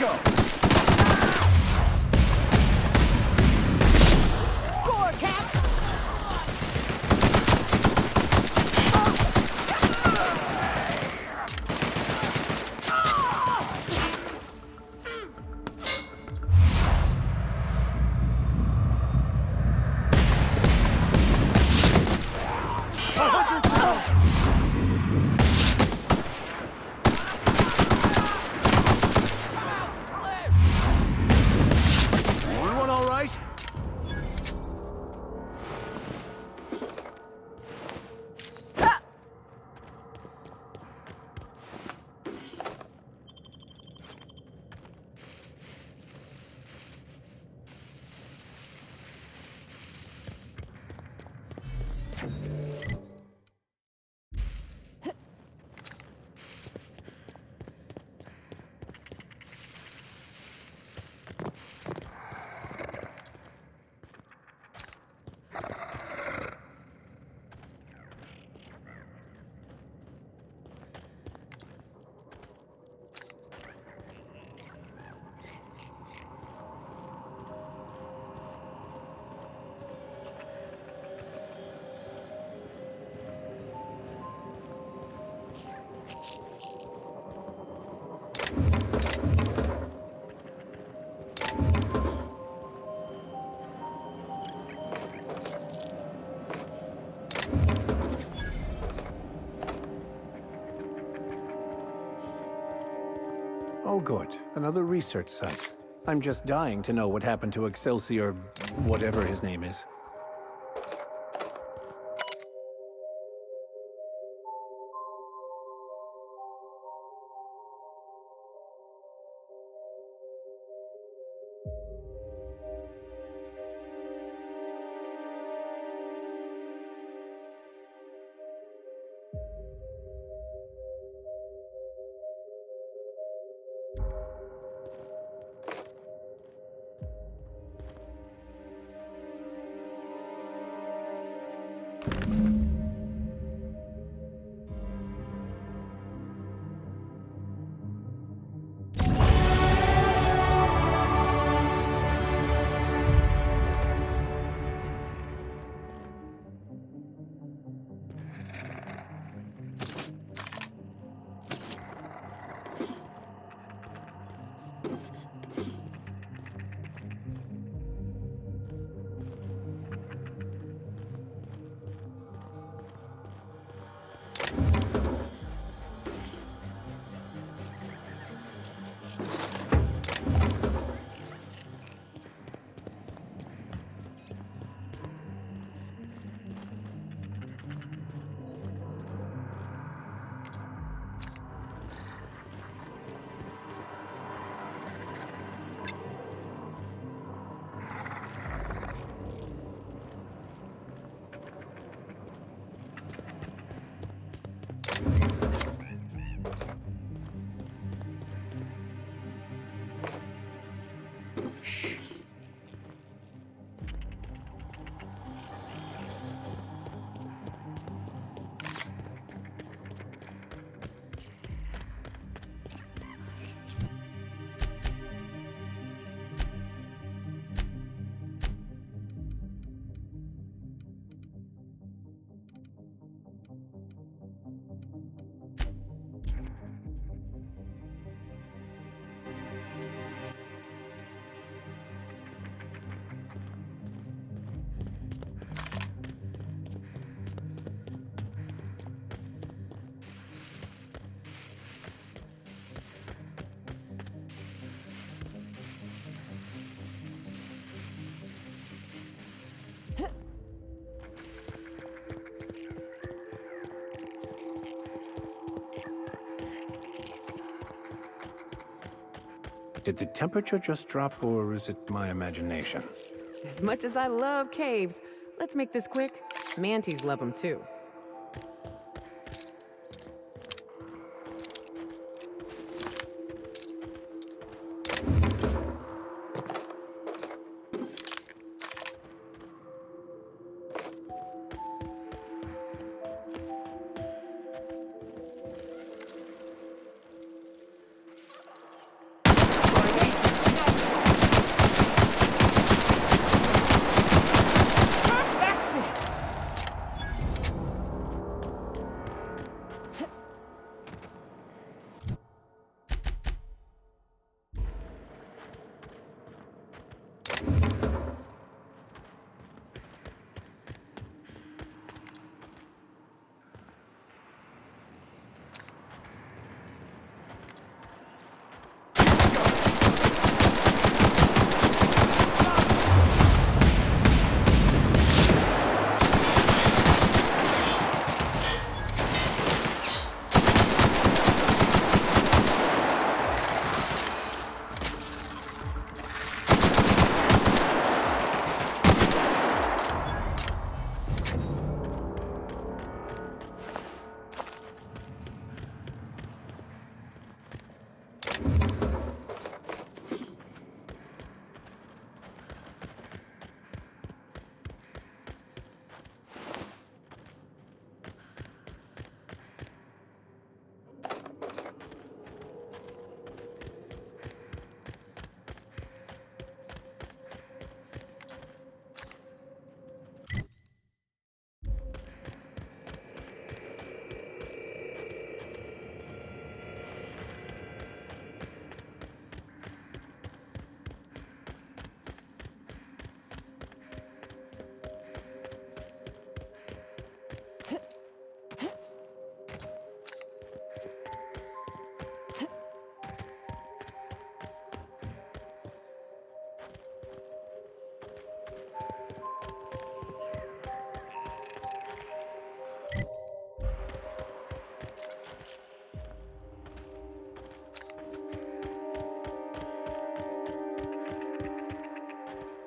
go! Score, Cap! Everyone all right? Oh, good. Another research site. I'm just dying to know what happened to Excelsior, whatever his name is. Did the temperature just drop, or is it my imagination? As much as I love caves, let's make this quick. Manties love them too.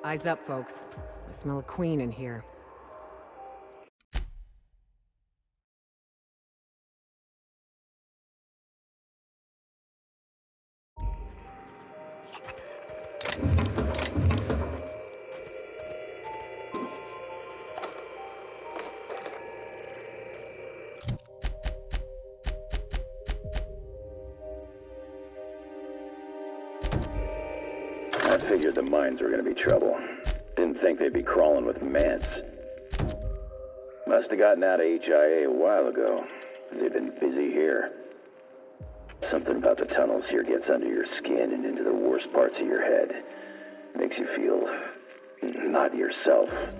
Eyes up, folks. I smell a queen in here. I figured the mines were gonna be trouble. Didn't think they'd be crawling with Mance. Must have gotten out of HIA a while ago, because they've been busy here. Something about the tunnels here gets under your skin and into the worst parts of your head. Makes you feel not yourself.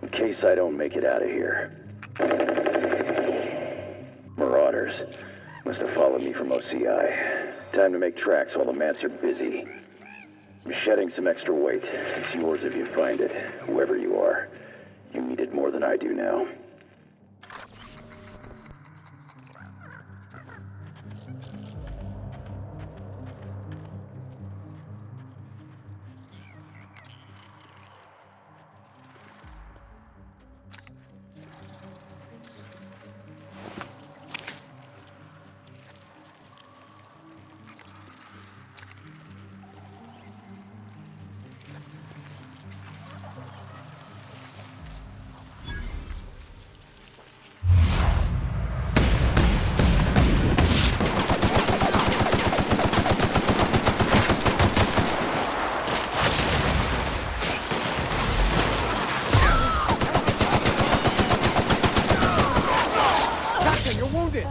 In case I don't make it out of here. Marauders. Must have followed me from OCI. Time to make tracks while the Mance are busy. I'm shedding some extra weight. It's yours if you find it, whoever you are. You need it more than I do now. You're wounded!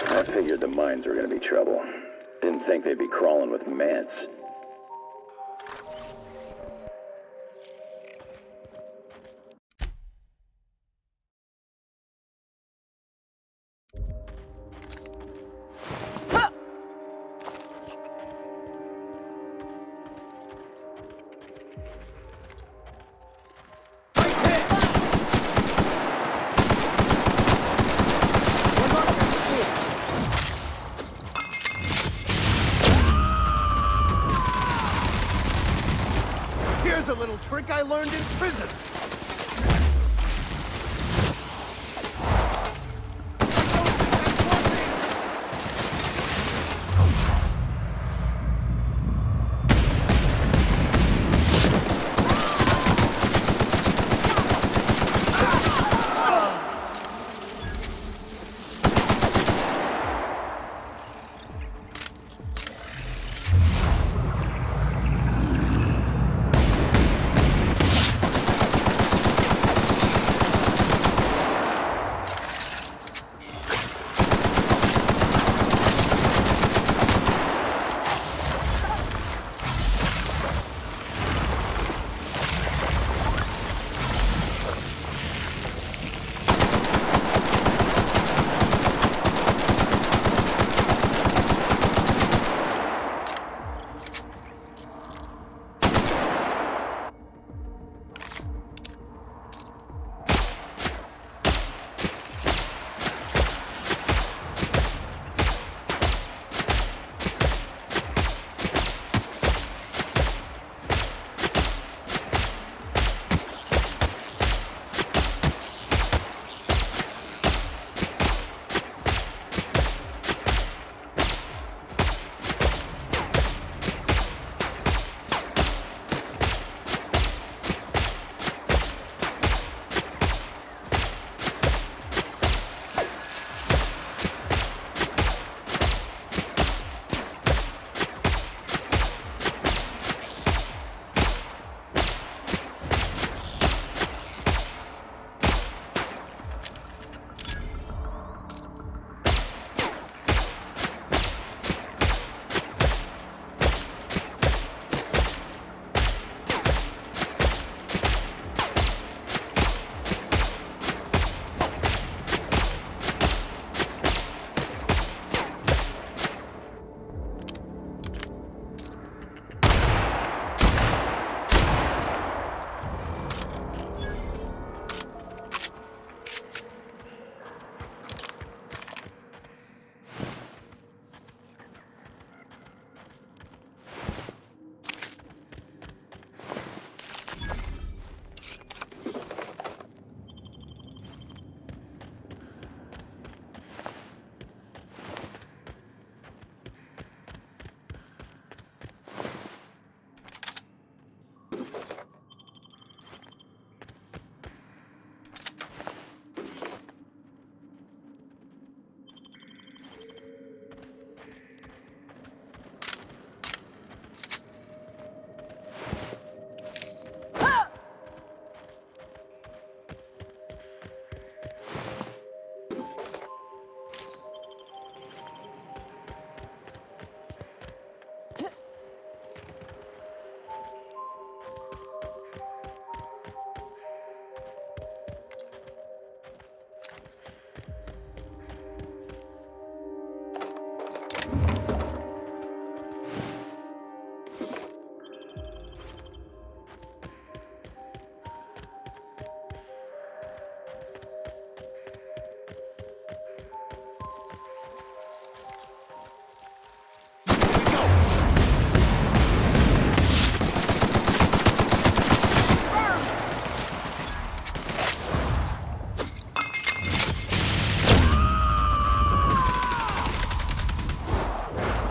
I figured the mines were gonna be trouble. Didn't think they'd be crawling with Mance. Here's a little trick I learned in prison.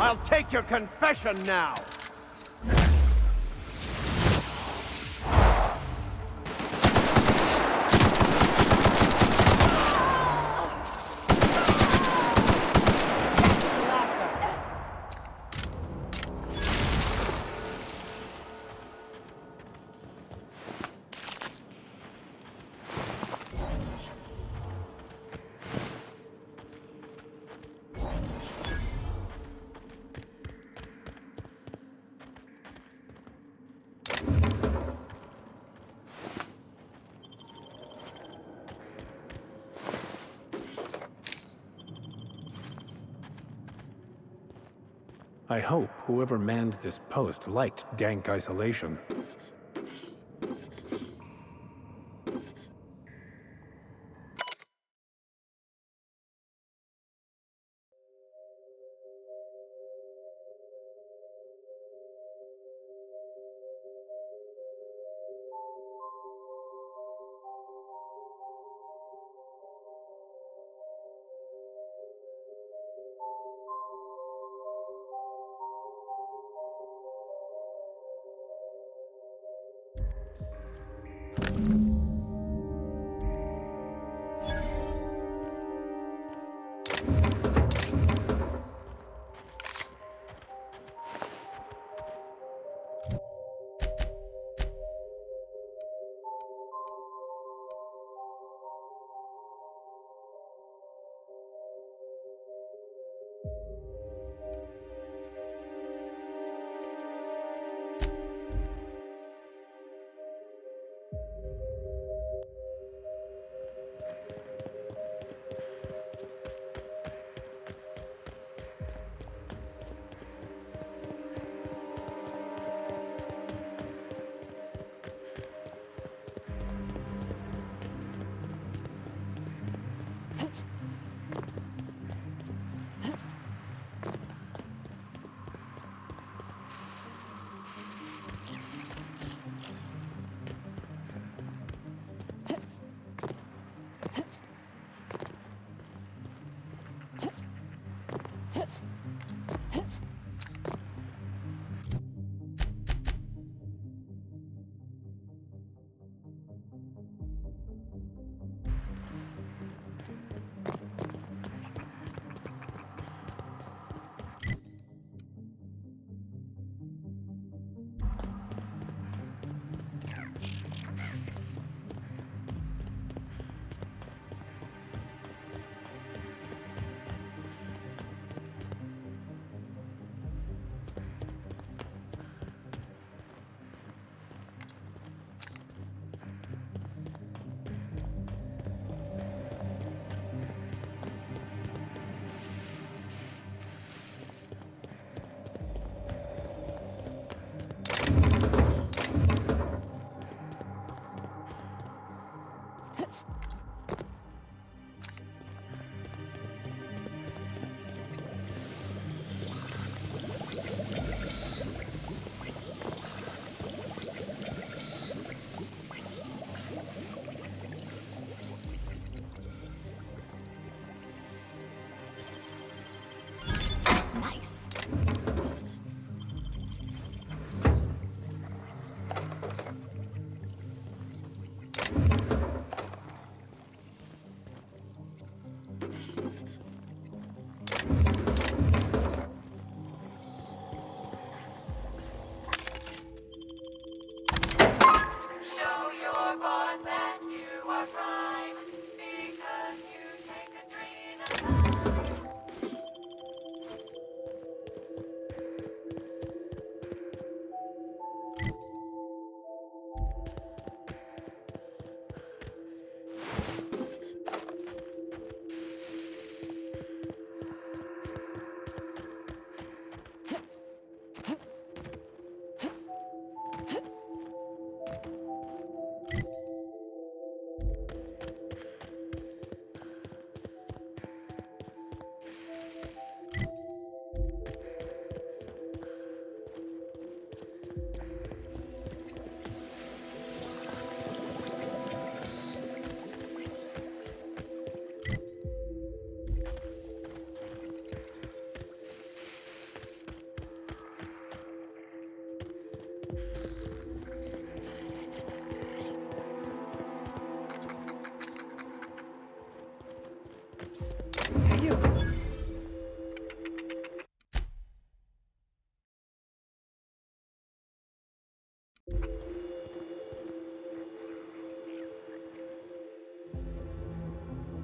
I'll take your confession now! I hope whoever manned this post liked dank isolation.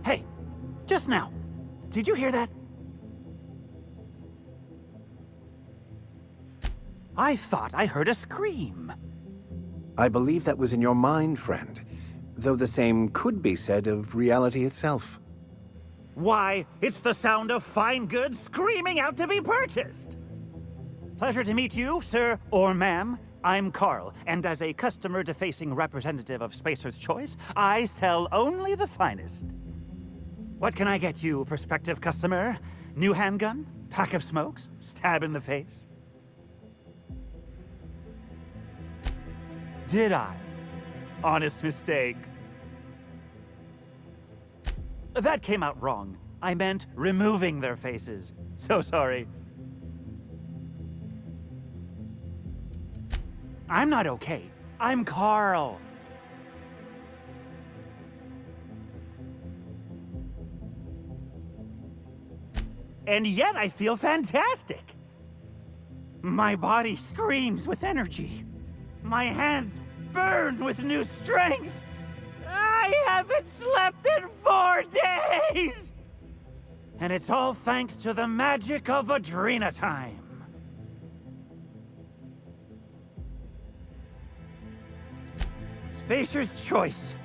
Hey, just now. Did you hear that? I thought I heard a scream. I believe that was in your mind, friend. Though the same could be said of reality itself. Why, it's the sound of fine goods screaming out to be purchased! Pleasure to meet you, sir or ma'am. I'm Carl, and as a customer-defacing representative of Spacer's Choice, I sell only the finest. What can I get you, prospective customer? New handgun? Pack of smokes? Stab in the face? Did I? Honest mistake. That came out wrong. I meant removing their faces. So sorry. I'm not okay. I'm Carl. And yet I feel fantastic. My body screams with energy. My hands burn with new strength. I haven't slept in 4 days! And it's all thanks to the magic of Adrena time. Spacer's Choice.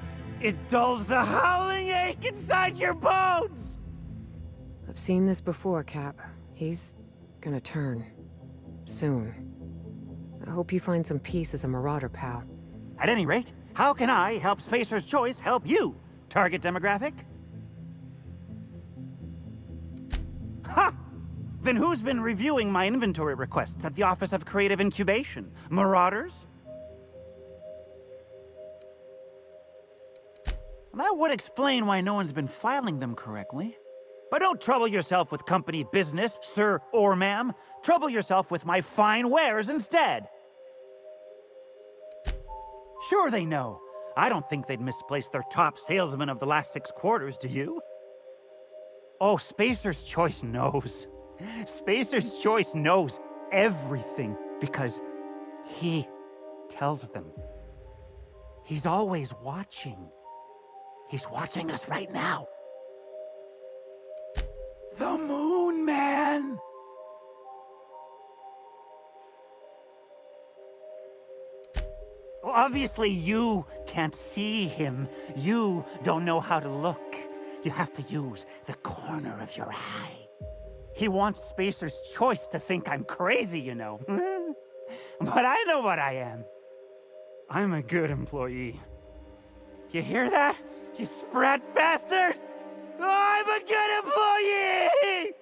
It dulls the howling ache inside your bones! I've seen this before, Cap. He's gonna turn. Soon. I hope you find some peace as a Marauder, pal. At any rate, how can I help Spacer's Choice help you? Target demographic? Ha! Then who's been reviewing my inventory requests at the Office of Creative Incubation? Marauders? That would explain why no one's been filing them correctly. But don't trouble yourself with company business, sir or ma'am. Trouble yourself with my fine wares instead. Sure they know. I don't think they'd misplace their top salesman of the last 6 quarters, do you? Oh, Spacer's Choice knows. Spacer's Choice knows everything because he tells them. He's always watching. He's watching us right now. The Moon Man! Obviously, you can't see him. You don't know how to look. You have to use the corner of your eye. He wants Spacer's Choice to think I'm crazy, you know. But I know what I am. I'm a good employee. You hear that, you sprat bastard? I'm a good employee!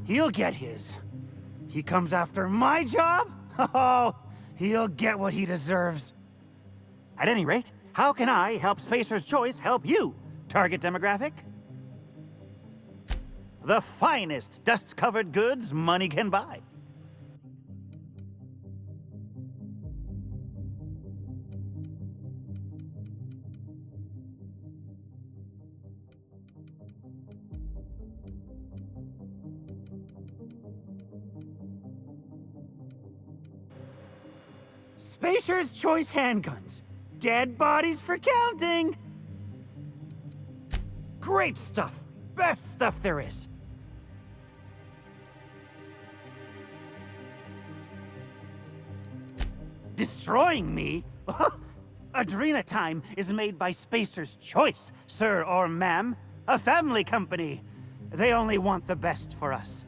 He'll get his. He comes after my job? Oh, he'll get what he deserves. At any rate, how can I help Spacer's Choice help you? Target demographic? The finest dust-covered goods money can buy. Spacer's Choice handguns. Dead bodies for counting. Great stuff. Best stuff there is. Destroying me? Adrena Time is made by Spacer's Choice, sir or ma'am. A family company. They only want the best for us.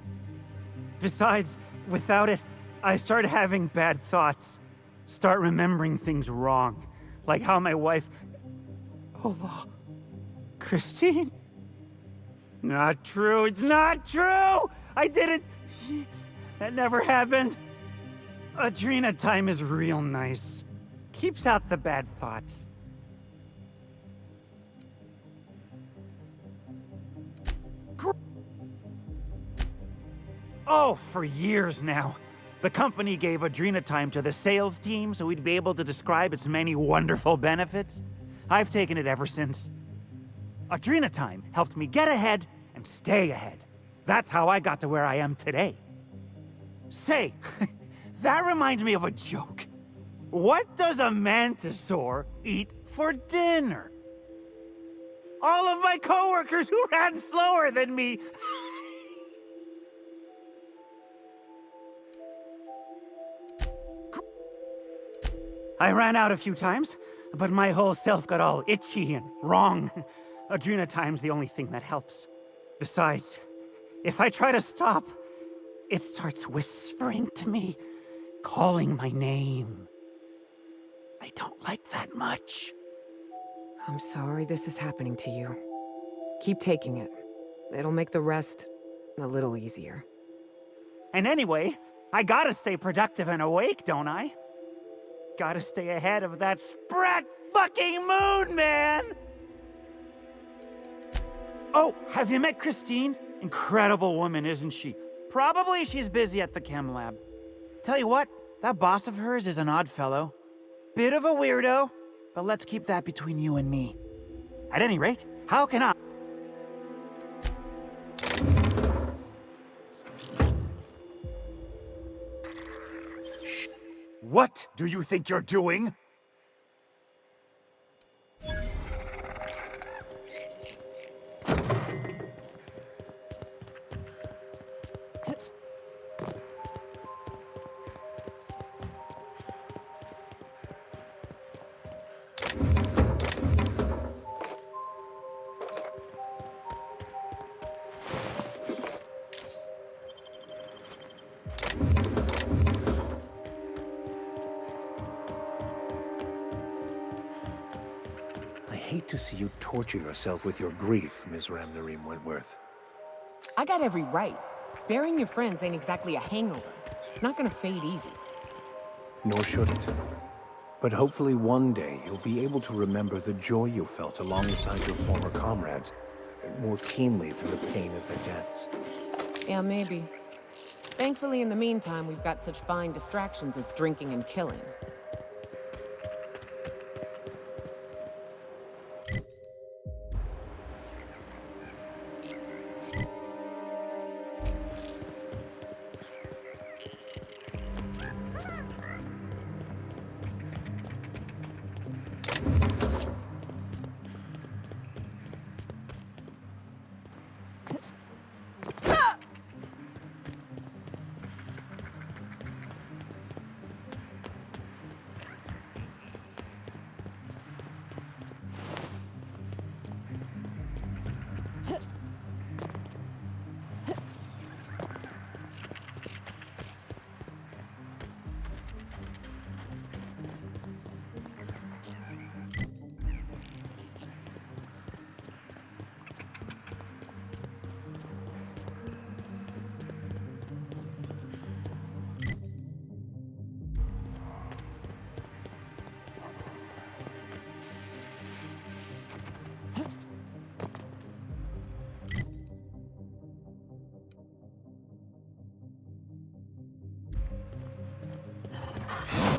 Besides, without it, I start having bad thoughts. Start remembering things wrong. Like how my wife... Oh, Christine? Not true, it's not true! I didn't... That never happened. Adrena Time is real nice. Keeps out the bad thoughts. Oh, for years now. The company gave Adrena Time to the sales team so we'd be able to describe its many wonderful benefits. I've taken it ever since. Adrena Time helped me get ahead and stay ahead. That's how I got to where I am today. Say, That reminds me of a joke. What does a mantisaur eat for dinner? All of my coworkers who ran slower than me. I ran out a few times, but my whole self got all itchy and wrong. Adrenatime's the only thing that helps. Besides, if I try to stop, it starts whispering to me, calling my name. I don't like that much. I'm sorry this is happening to you. Keep taking it. It'll make the rest a little easier. And anyway, I gotta stay productive and awake, don't I? Gotta stay ahead of that sprat fucking moon, man! Oh, have you met Christine? Incredible woman, isn't she? Probably she's busy at the chem lab. Tell you what, that boss of hers is an odd fellow. Bit of a weirdo, but let's keep that between you and me. At any rate, how can I... What do you think you're doing? I hate to see you torture yourself with your grief, Ms. Ramnareem Wentworth. I got every right. Burying your friends ain't exactly a hangover. It's not gonna fade easy. Nor should it. But hopefully one day you'll be able to remember the joy you felt alongside your former comrades, more keenly than the pain of their deaths. Yeah, maybe. Thankfully, in the meantime, we've got such fine distractions as drinking and killing.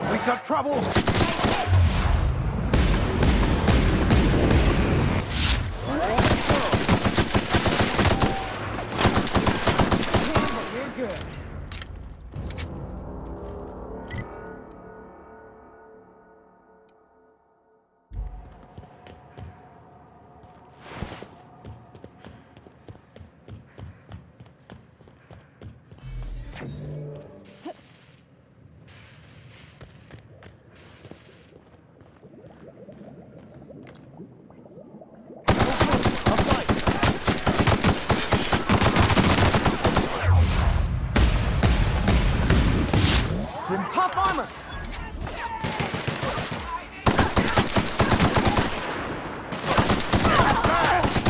We got trouble! You're good. Tough armor!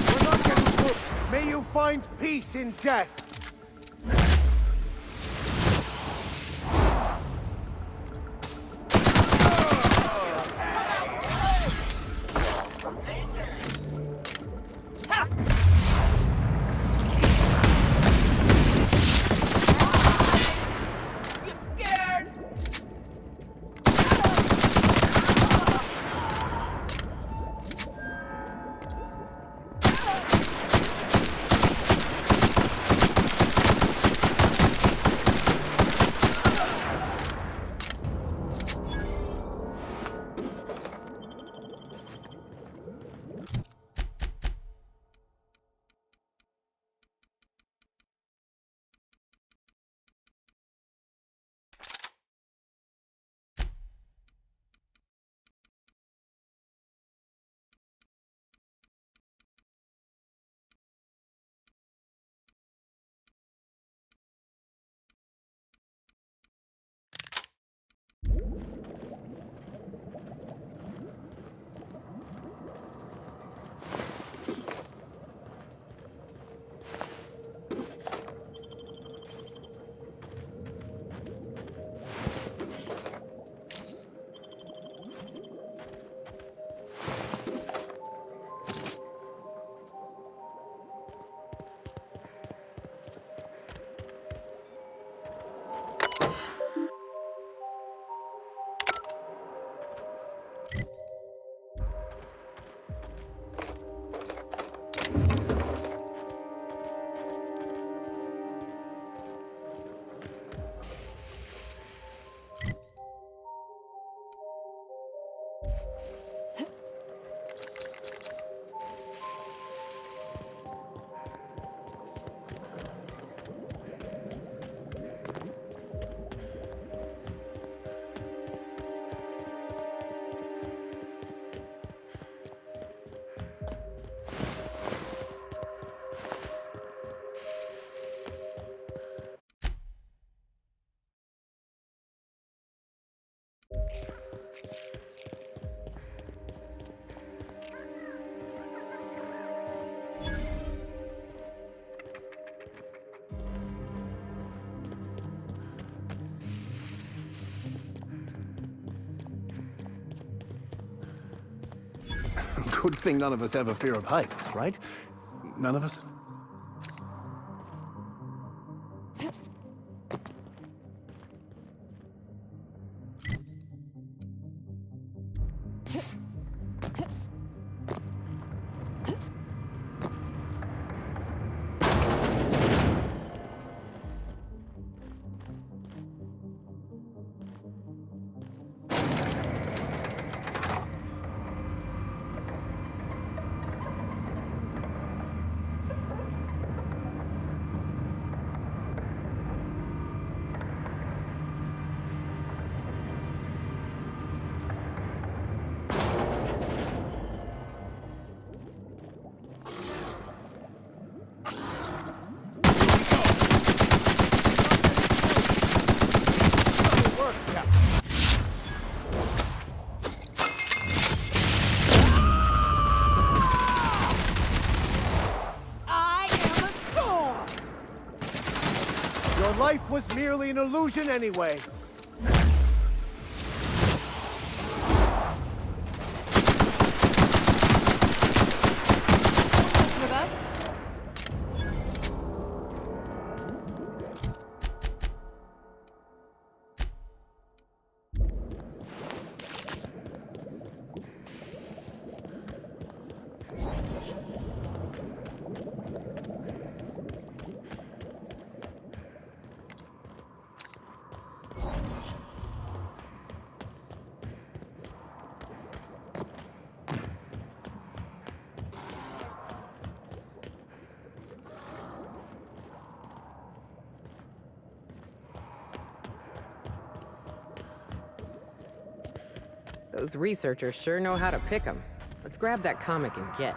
We're not getting through. May you find peace in death. Good thing none of us have a fear of heights, right? None of us? I am a storm! Your life was merely an illusion anyway. With us? Those researchers sure know how to pick 'em. Let's grab that comic and get.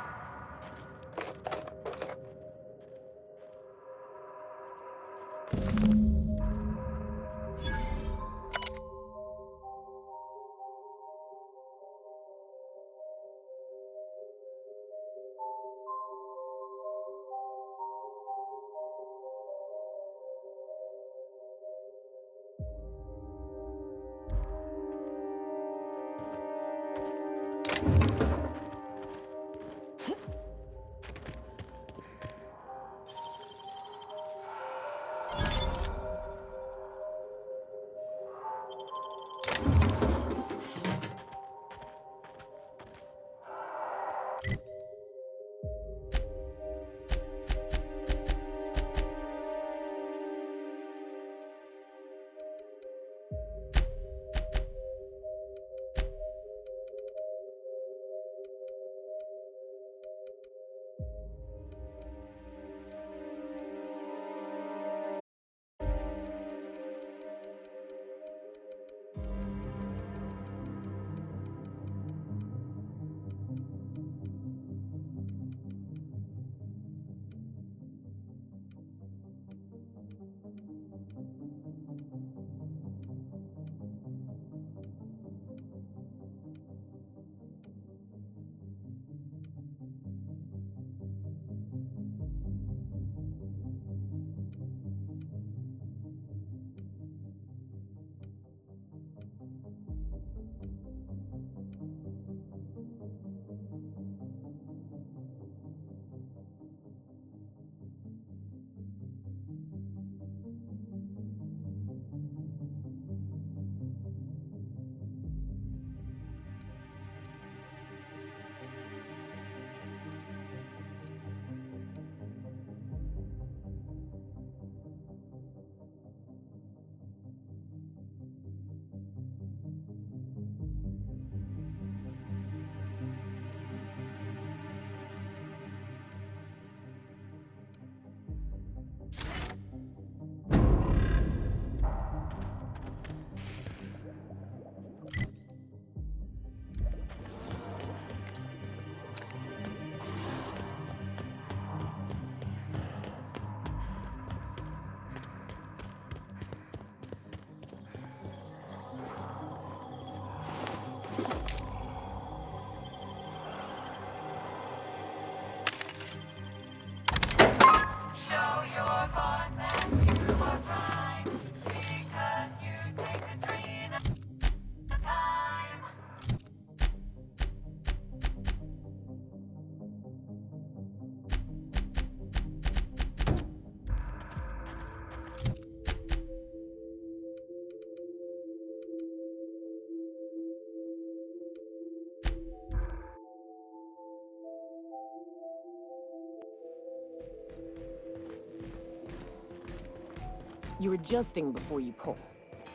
You're adjusting before you pull.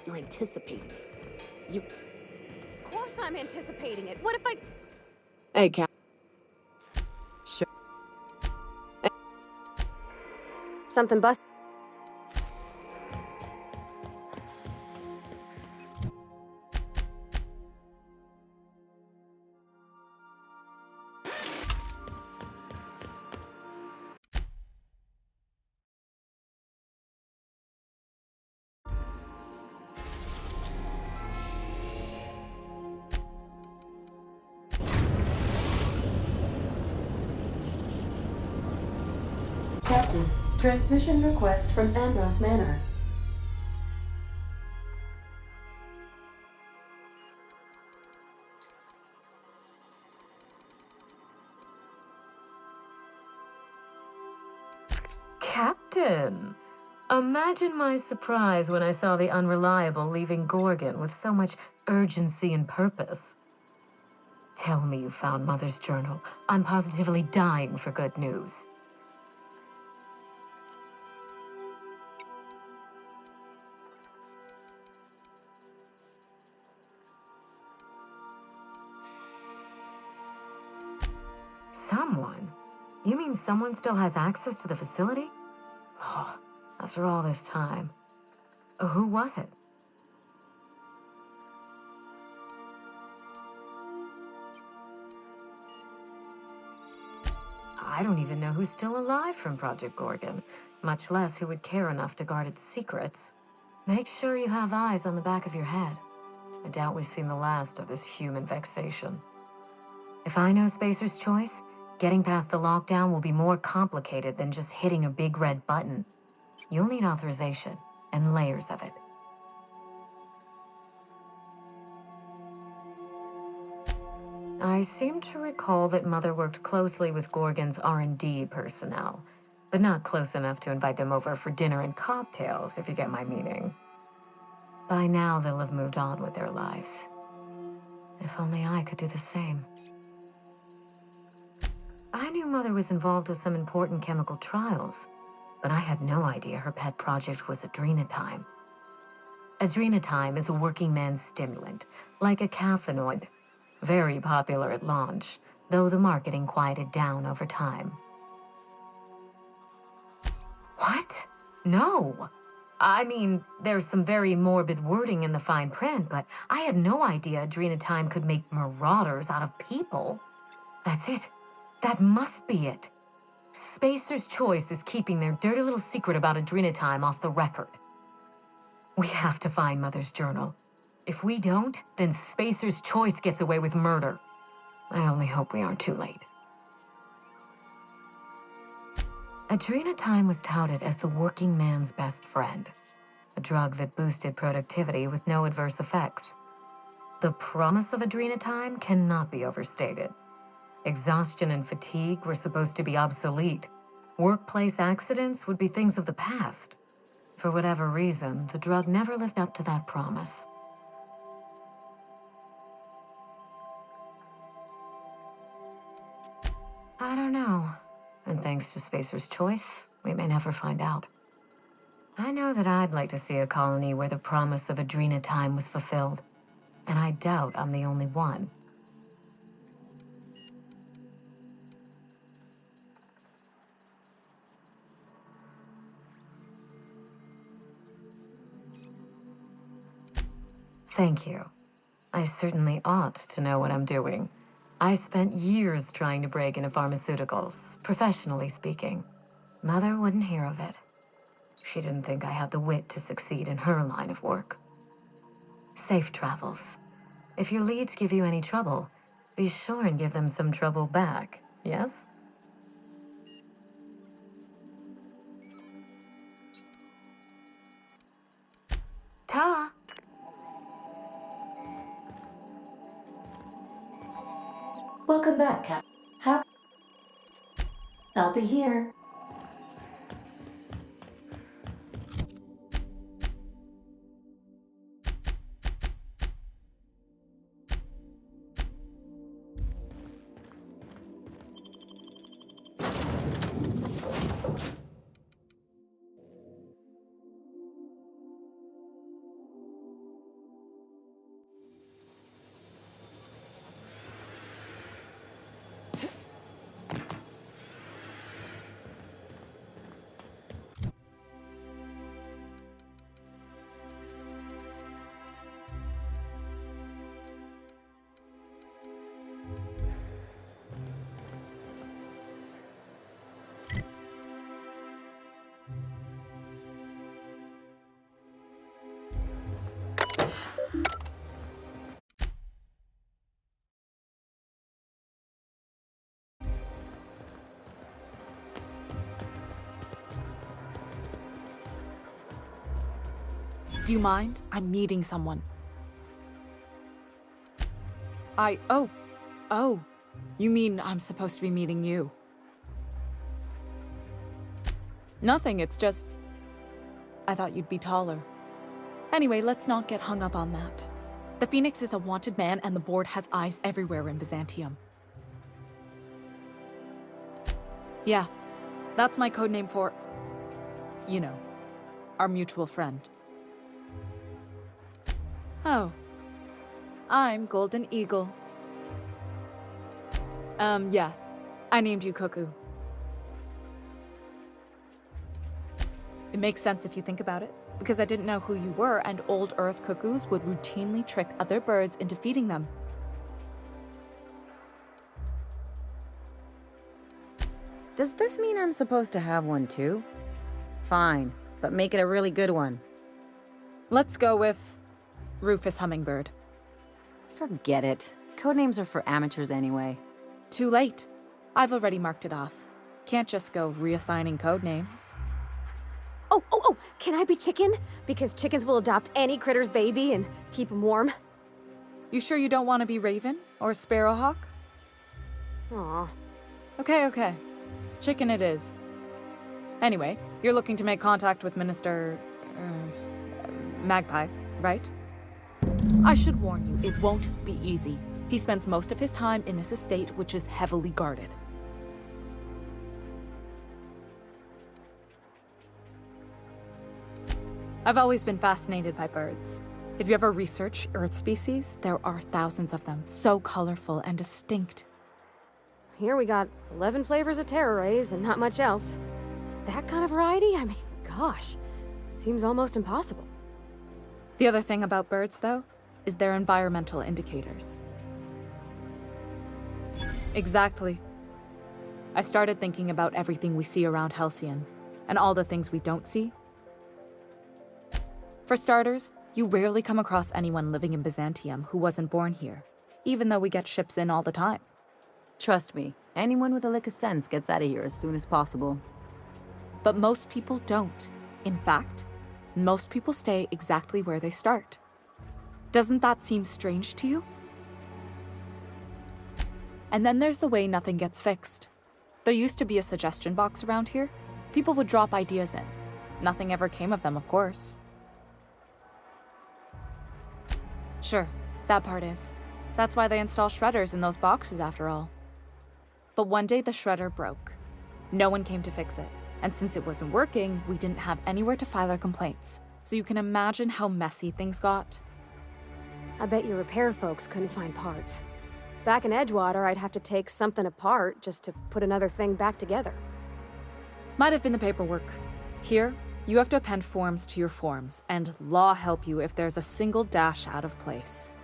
You're anticipating. You... Of course I'm anticipating it. What if I... Hey, Cap. Sure. Something bust... Captain, transmission request from Ambrose Manor. Captain! Imagine my surprise when I saw the Unreliable leaving Gorgon with so much urgency and purpose. Tell me you found Mother's journal. I'm positively dying for good news. Someone? You mean someone still has access to the facility? Oh, after all this time. Who was it? I don't even know who's still alive from Project Gorgon, much less who would care enough to guard its secrets. Make sure you have eyes on the back of your head. I doubt we've seen the last of this human vexation. If I know Spacer's Choice, getting past the lockdown will be more complicated than just hitting a big red button. You'll need authorization, and layers of it. I seem to recall that Mother worked closely with Gorgon's R&D personnel, but not close enough to invite them over for dinner and cocktails, if you get my meaning. By now, they'll have moved on with their lives. If only I could do the same. I knew Mother was involved with some important chemical trials, but I had no idea her pet project was Adrenatime. Adrenatime is a working man's stimulant, like a caffeinoid. Very popular at launch, though the marketing quieted down over time. What? No! I mean, there's some very morbid wording in the fine print, but I had no idea Adrenatime could make marauders out of people. That's it. That must be it. Spacer's Choice is keeping their dirty little secret about Adrenatime off the record. We have to find Mother's journal. If we don't, then Spacer's Choice gets away with murder. I only hope we aren't too late. Adrenatime was touted as the working man's best friend, a drug that boosted productivity with no adverse effects. The promise of Adrenatime cannot be overstated. Exhaustion and fatigue were supposed to be obsolete. Workplace accidents would be things of the past. For whatever reason, the drug never lived up to that promise. I don't know. And thanks to Spacer's Choice, we may never find out. I know that I'd like to see a colony where the promise of Adrenatime was fulfilled. And I doubt I'm the only one. Thank you. I certainly ought to know what I'm doing. I spent years trying to break into pharmaceuticals, professionally speaking. Mother wouldn't hear of it. She didn't think I had the wit to succeed in her line of work. Safe travels. If your leads give you any trouble, be sure and give them some trouble back, yes? Ta! Welcome back, Cap. I'll be here. Do you mind? I'm meeting someone. Oh. You mean I'm supposed to be meeting you? Nothing, it's just... I thought you'd be taller. Anyway, let's not get hung up on that. The Phoenix is a wanted man, and the board has eyes everywhere in Byzantium. Yeah, that's my codename for... you know, our mutual friend. Oh. I'm Golden Eagle. Yeah. I named you Cuckoo. It makes sense if you think about it, because I didn't know who you were, and old Earth cuckoos would routinely trick other birds into feeding them. Does this mean I'm supposed to have one too? Fine, but make it a really good one. Let's go with Rufus Hummingbird. Forget it. Codenames are for amateurs anyway. Too late. I've already marked it off. Can't just go reassigning codenames. Oh, can I be Chicken? Because chickens will adopt any critter's baby and keep him warm. You sure you don't want to be Raven or Sparrowhawk? Aw. Okay. Chicken it is. Anyway, you're looking to make contact with Minister... Magpie, right? I should warn you, it won't be easy. He spends most of his time in his estate, which is heavily guarded. I've always been fascinated by birds. If you ever research Earth species, there are thousands of them, so colorful and distinct. Here we got 11 flavors of terror rays and not much else. That kind of variety? I mean, gosh, seems almost impossible. The other thing about birds, though, is their environmental indicators. Exactly. I started thinking about everything we see around Halcyon, and all the things we don't see. For starters, you rarely come across anyone living in Byzantium who wasn't born here, even though we get ships in all the time. Trust me, anyone with a lick of sense gets out of here as soon as possible. But most people don't. In fact, most people stay exactly where they start. Doesn't that seem strange to you? And then there's the way nothing gets fixed. There used to be a suggestion box around here. People would drop ideas in. Nothing ever came of them, of course. Sure, that part is. That's why they install shredders in those boxes, after all. But one day the shredder broke. No one came to fix it. And since it wasn't working, we didn't have anywhere to file our complaints. So you can imagine how messy things got. I bet your repair folks couldn't find parts. Back in Edgewater, I'd have to take something apart just to put another thing back together. Might have been the paperwork. Here, you have to append forms to your forms, and law help you if there's a single dash out of place.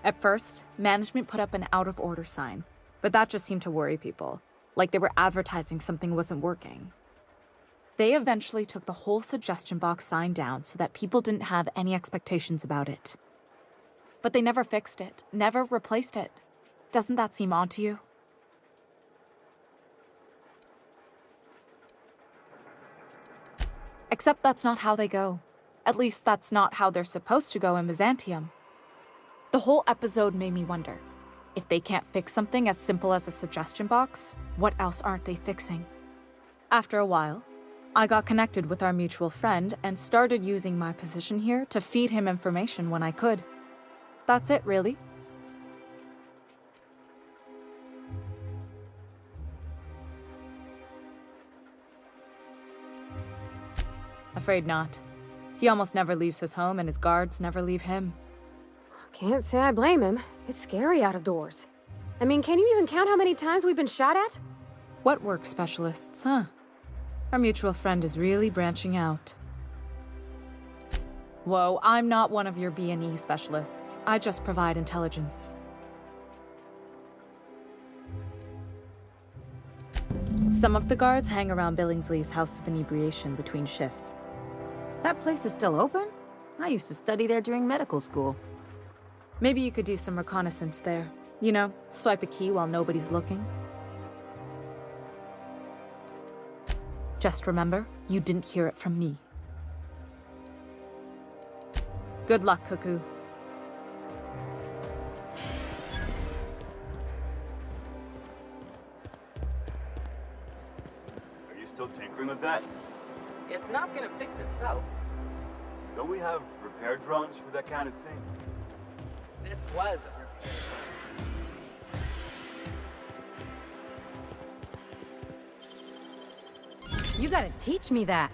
At first, management put up an out-of-order sign, but that just seemed to worry people, like they were advertising something wasn't working. They eventually took the whole suggestion box sign down so that people didn't have any expectations about it. But they never fixed it, never replaced it. Doesn't that seem odd to you? Except that's not how they go. At least that's not how they're supposed to go in Byzantium. The whole episode made me wonder, if they can't fix something as simple as a suggestion box, what else aren't they fixing? After a while, I got connected with our mutual friend and started using my position here to feed him information when I could. That's it, really. Afraid not. He almost never leaves his home, and his guards never leave him. Can't say I blame him. It's scary out of doors. I mean, can you even count how many times we've been shot at? What work specialists, huh? Our mutual friend is really branching out. Whoa, I'm not one of your B&E specialists. I just provide intelligence. Some of the guards hang around Billingsley's House of Inebriation between shifts. That place is still open? I used to study there during medical school. Maybe you could do some reconnaissance there. You know, swipe a key while nobody's looking. Just remember, you didn't hear it from me. Good luck, Cuckoo. Are you still tinkering with that? It's not gonna fix itself. Don't we have repair drones for that kind of thing? This was a repair. You gotta teach me that.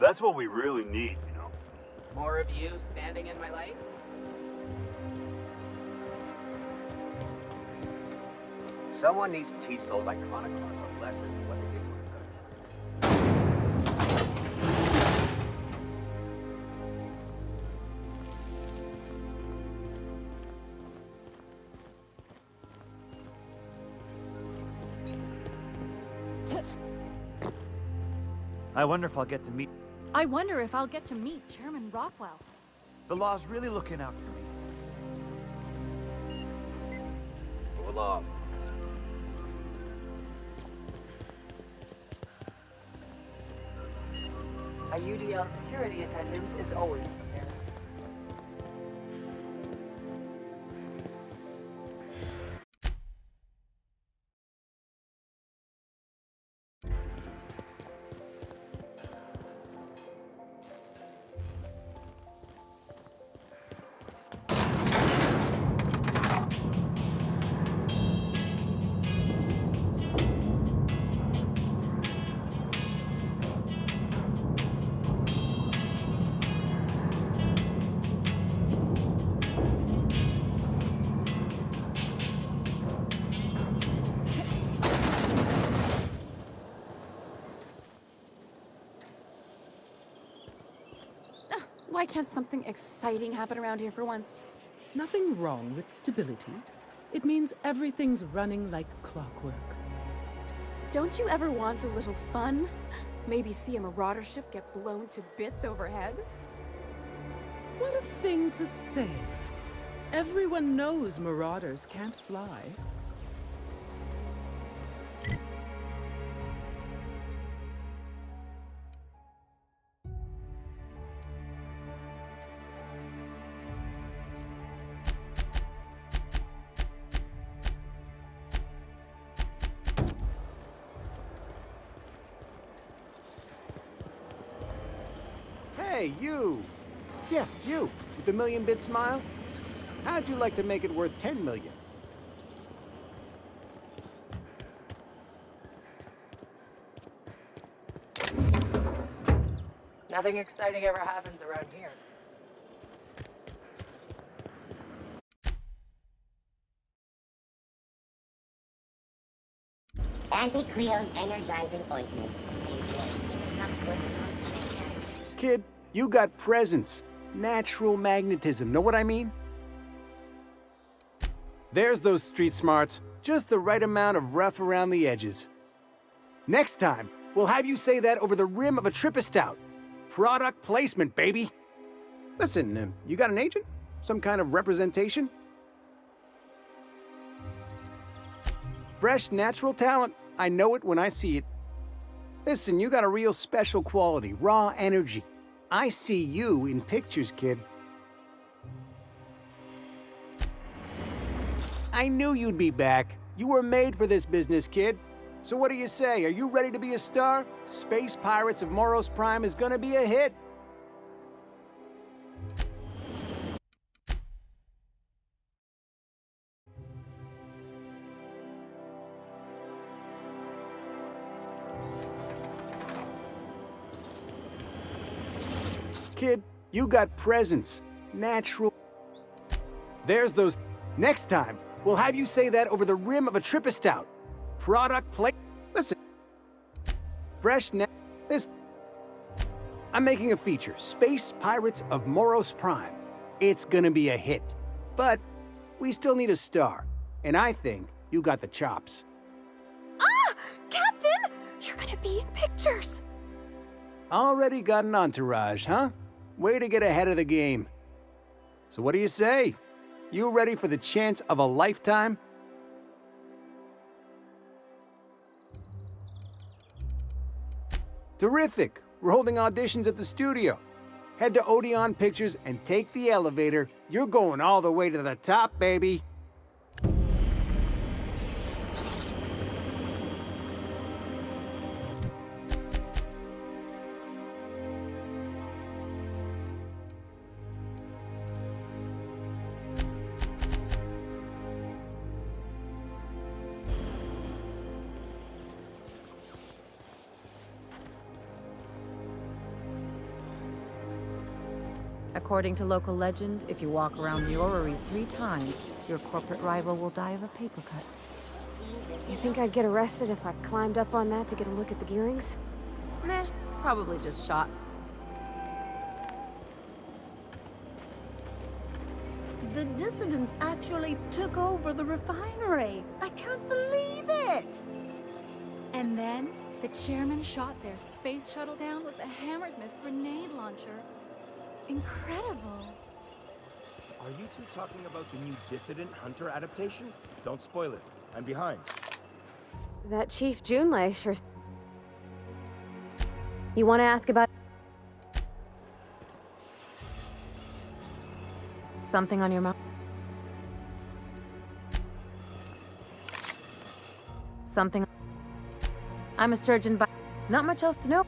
That's what we really need, you know? More of you standing in my light? Someone needs to teach those iconoclasts a lesson in what they did with her. I wonder if I'll get to meet... I wonder if I'll get to meet Chairman Rockwell. The law's really looking out for me. Hold on. A UDL security attendant is always prepared. Why can't something exciting happen around here for once? Nothing wrong with stability. It means everything's running like clockwork. Don't you ever want a little fun? Maybe see a marauder ship get blown to bits overhead? What a thing to say. Everyone knows marauders can't fly. Hey, you! Yeah, you, with the million-bit smile. How'd you like to make it worth 10 million? Nothing exciting ever happens around here. Anti-Creo's energizing ointment. Kid, you got presence. Natural magnetism, know what I mean? There's those street smarts. Just the right amount of rough around the edges. Next time, we'll have you say that over the rim of a Trippistout. Product placement, baby. Listen, you got an agent? Some kind of representation? Fresh, natural talent. I know it when I see it. Listen, you got a real special quality, raw energy. I see you in pictures, kid. I knew you'd be back. You were made for this business, kid. So what do you say? Are you ready to be a star? Space Pirates of Moros Prime is gonna be a hit. Kid, you got presence. Natural. There's those. Next time, we'll have you say that over the rim of a Trippistout. Product play. Listen. Fresh net. This. I'm making a feature. Space Pirates of Moros Prime. It's gonna be a hit. But we still need a star. And I think you got the chops. Ah! Captain! You're gonna be in pictures! Already got an entourage, huh? Way to get ahead of the game. So what do you say? You ready for the chance of a lifetime? Terrific! We're holding auditions at the studio. Head to Odeon Pictures and take the elevator. You're going all the way to the top, baby. According to local legend, if you walk around the orrery 3 times, your corporate rival will die of a paper cut. You think I'd get arrested if I climbed up on that to get a look at the gearings? Nah, probably just shot. The dissidents actually took over the refinery. I can't believe it! And then, the chairman shot their space shuttle down with a Hammersmith grenade launcher. Incredible. Are you two talking about the new Dissident Hunter adaptation? Don't spoil it. I'm behind. That Chief Junlei sure... You want to ask about... Something on your mind? Something... I'm a surgeon by... Not much else to know.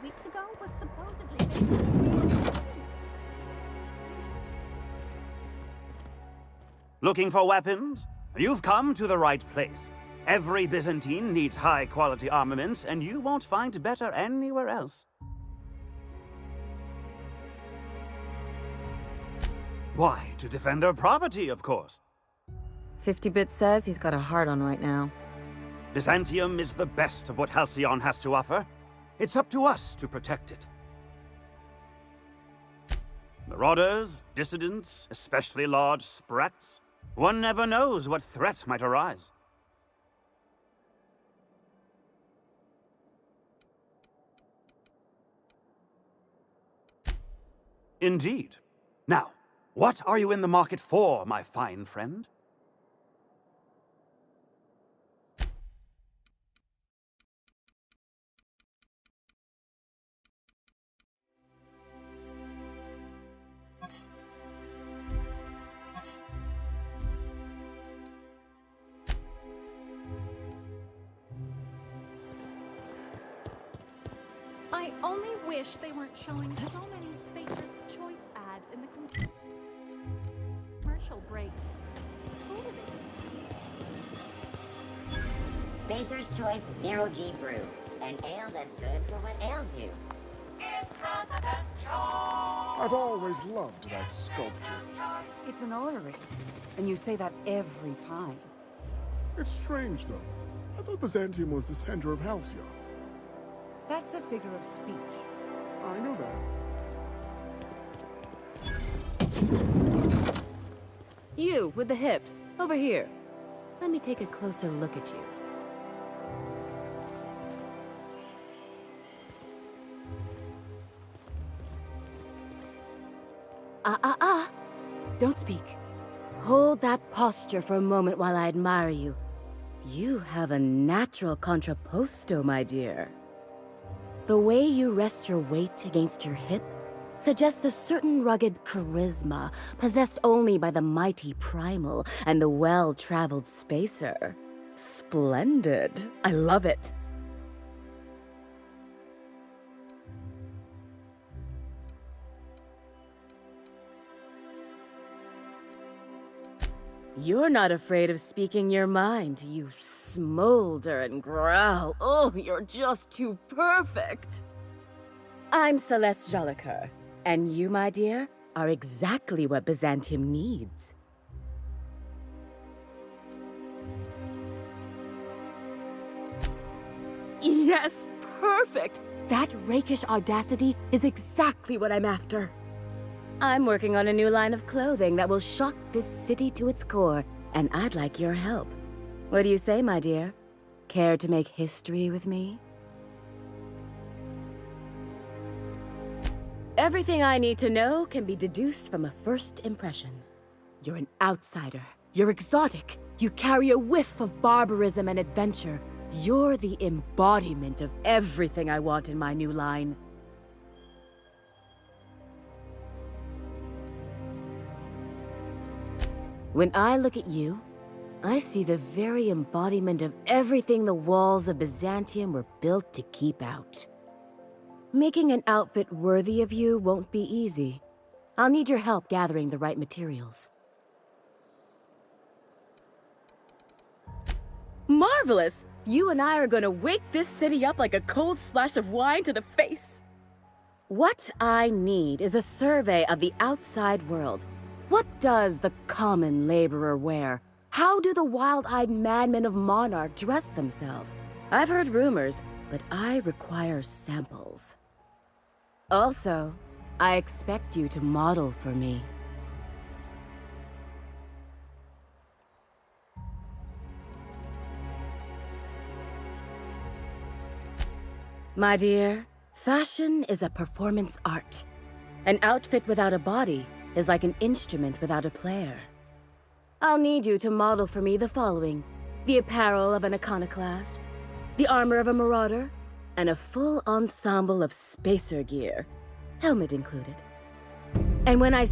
Weeks ago was supposedly... Looking for weapons? You've come to the right place. Every Byzantine needs high-quality armaments, and you won't find better anywhere else. Why, to defend their property, of course. 50-Bit says he's got a hard on right now. Byzantium is the best of what Halcyon has to offer. It's up to us to protect it. Marauders, dissidents, especially large sprats. One never knows what threat might arise. Indeed. Now, what are you in the market for, my fine friend? I only wish they weren't showing so many Spacer's Choice ads in the commercial breaks. Who are they? Spacer's Choice Zero G Brew. An ale that's good for what ails you. It's got the best choice. I've always loved that sculpture. It's an orrery, and you say that every time. It's strange, though. I thought Byzantium was the center of Halcyon. That's a figure of speech. I know that. You, with the hips. Over here. Let me take a closer look at you. Don't speak. Hold that posture for a moment while I admire you. You have a natural contrapposto, my dear. The way you rest your weight against your hip suggests a certain rugged charisma possessed only by the mighty primal and the well-traveled spacer. Splendid. I love it. You're not afraid of speaking your mind. You smolder and growl. Oh, you're just too perfect. I'm Celeste Jolicoeur, and you, my dear, are exactly what Byzantium needs. Yes, perfect! That rakish audacity is exactly what I'm after. I'm working on a new line of clothing that will shock this city to its core, and I'd like your help. What do you say, my dear? Care to make history with me? Everything I need to know can be deduced from a first impression. You're an outsider. You're exotic. You carry a whiff of barbarism and adventure. You're the embodiment of everything I want in my new line. When I look at you, I see the very embodiment of everything the walls of Byzantium were built to keep out. Making an outfit worthy of you won't be easy. I'll need your help gathering the right materials. Marvelous! You and I are gonna wake this city up like a cold splash of wine to the face. What I need is a survey of the outside world. What does the common laborer wear? How do the wild-eyed madmen of Monarch dress themselves? I've heard rumors, but I require samples. Also, I expect you to model for me. My dear, fashion is a performance art. An outfit without a body is like an instrument without a player. I'll need you to model for me the following: the apparel of an iconoclast, the armor of a marauder, and a full ensemble of spacer gear, helmet included. And when I